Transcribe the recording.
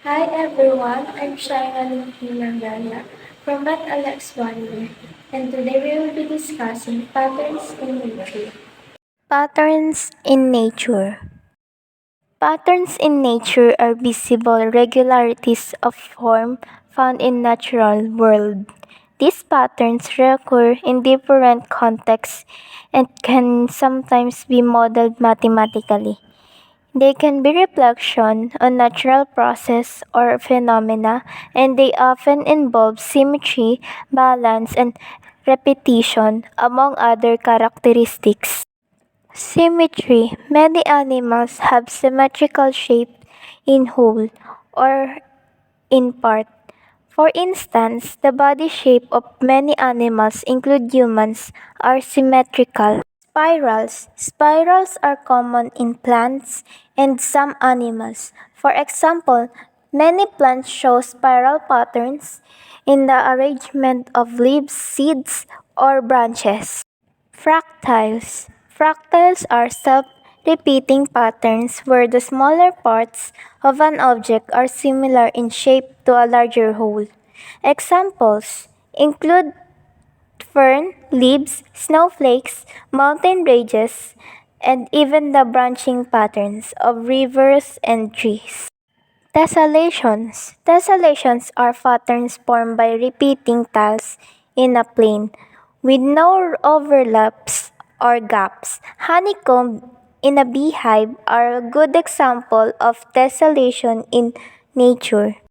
Hi everyone, I'm Shaira Marbella from Math Alex Wonder, and today we will be discussing patterns in nature. Patterns in nature. Patterns in nature are visible regularities of form found in natural world. These patterns recur in different contexts and can sometimes be modeled mathematically. They can be reflection on natural process or phenomena, and they often involve symmetry, balance, and repetition, among other characteristics. Symmetry. Many animals have symmetrical shape in whole or in part. For instance, the body shape of many animals, include humans, are symmetrical. Spirals. Spirals are common in plants and some animals. For example, many plants show spiral patterns in the arrangement of leaves, seeds, or branches. Fractals. Fractals are self-repeating patterns where the smaller parts of an object are similar in shape to a larger whole. Examples include fern, leaves, snowflakes, mountain ranges, and even the branching patterns of rivers and trees. Tessellations. Tessellations are patterns formed by repeating tiles in a plane with no overlaps or gaps. Honeycomb in a beehive are a good example of tessellation in nature.